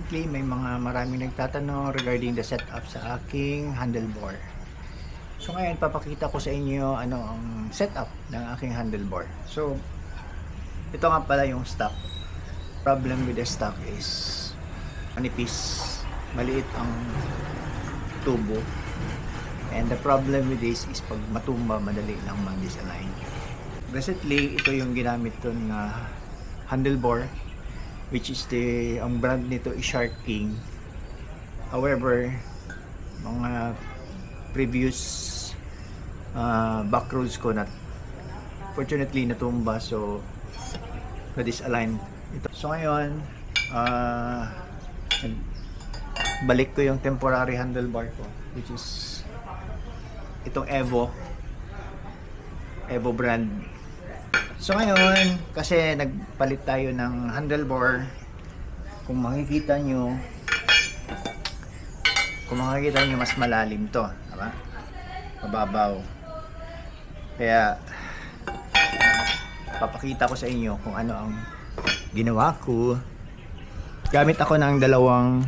recently may maraming nagtatanong regarding the setup sa aking handlebar. So ngayon papakita ko sa inyo ano ang setup ng aking handlebar. So ito nga pala yung stock. Problem with the stock is manipis, maliit ang tubo. And the problem with this is pag matumba, madali lang ma-disalign. Recently, ito yung ginamit ko na handlebar, which is ang brand nito is Shark King. However, mga previous back roads ko na fortunately natumba, so na-disalign ito. So ngayon, balik ko yung temporary handlebar ko, which is itong Evo brand. So ngayon, kasi nagpalit tayo ng handlebar, kung makikita nyo mas malalim to, diba? Mababaw. Kaya papakita ko sa inyo kung ano ang ginawa ko. Gamit ako ng dalawang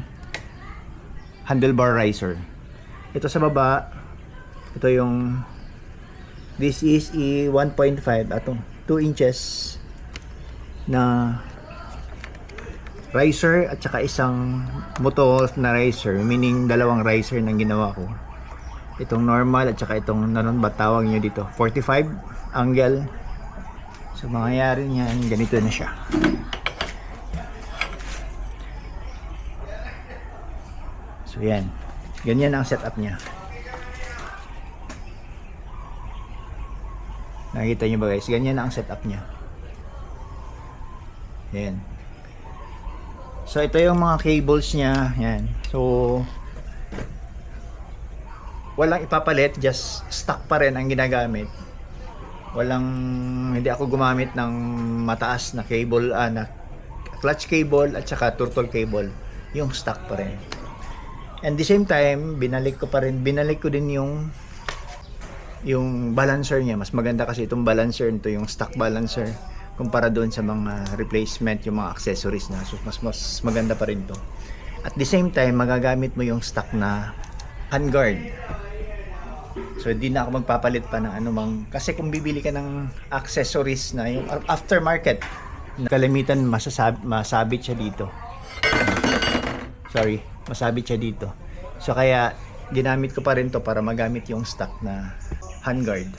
handlebar riser. Ito sa baba, ito yung this is 1.5 atong 2 inches na riser at saka isang motor na riser, meaning dalawang riser nang ginawa ko. Itong normal at saka itong nanon ba tawag nyo dito, 45 angle. So mangyayari niyan, ganito na siya. So yan, ganyan ang setup niya. Nakita nyo ba guys? Ganyan ang setup niya. Yan. So ito yung mga cables niya. Yan. So walang ipapalit, just stock pa rin ang ginagamit. Hindi ako gumamit ng mataas na cable, na clutch cable at saka turtle cable. Yung stock pa rin. And the same time, binalik ko din yung balancer niya. Mas maganda kasi itong balancer nito, yung stock balancer, kumpara doon sa mga replacement, yung mga accessories na. So mas maganda pa rin to. At the same time, magagamit mo yung stock na handguard. So hindi na ako magpapalit pa ng anumang, kasi kung bibili ka ng accessories na yung aftermarket, kalimitan masabit siya dito. Masabit siya dito. So kaya ginamit ko pa rin to para magamit yung stock na handguard.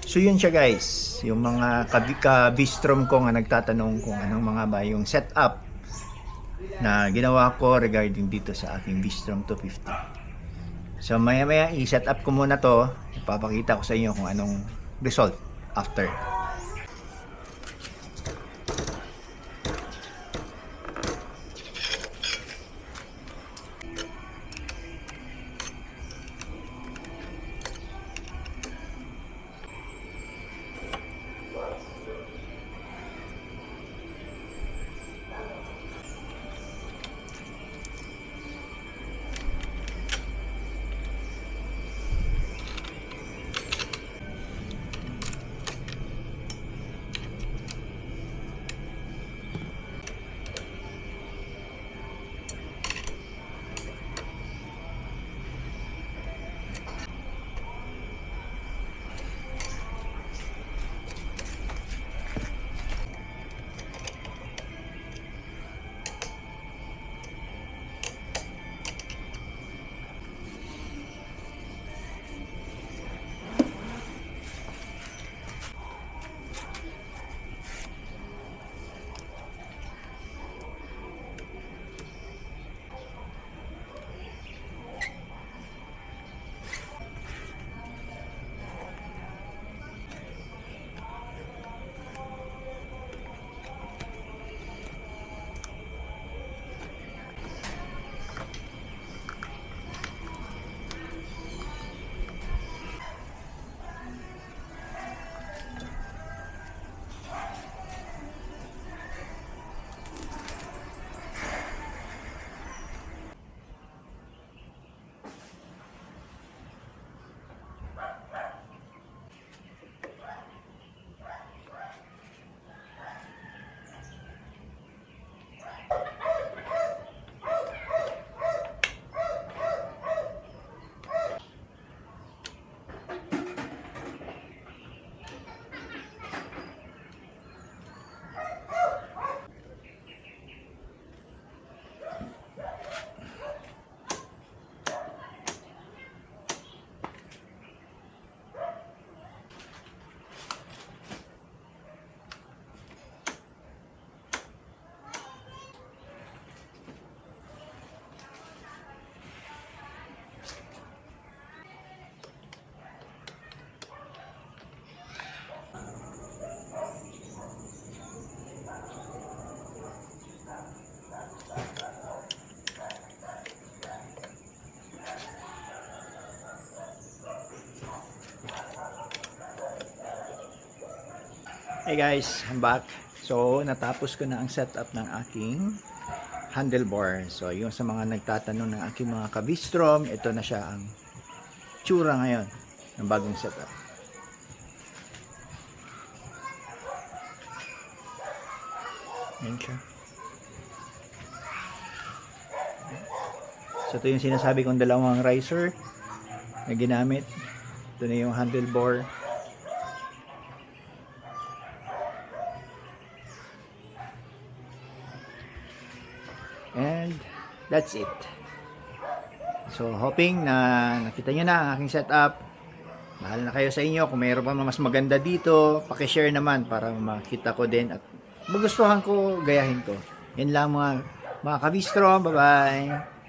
So yun siya guys, yung mga ka-bistrom ko nga nagtatanong kung anong mga ba yung setup na ginawa ko regarding dito sa aking Bistrom 250. So maya i-set up ko muna to, ipapakita ko sa inyo kung anong result after. Hey guys, I'm back. So, natapos ko na ang setup ng aking handlebar. So, yung sa mga nagtatanong ng aking mga kabistrom, ito na siya ang tsura ngayon ng bagong setup. Yan siya. So, ito yung sinasabi kong dalawang riser na ginamit. Ito na yung handlebar. And that's it. So hoping na nakita nyo na ang aking setup. Bahala na kayo sa inyo. Kung mayroon pa mas maganda dito, pakishare naman para makita ko din at magustuhan ko, gayahin ko. Yan lang mga kabistro. Bye bye.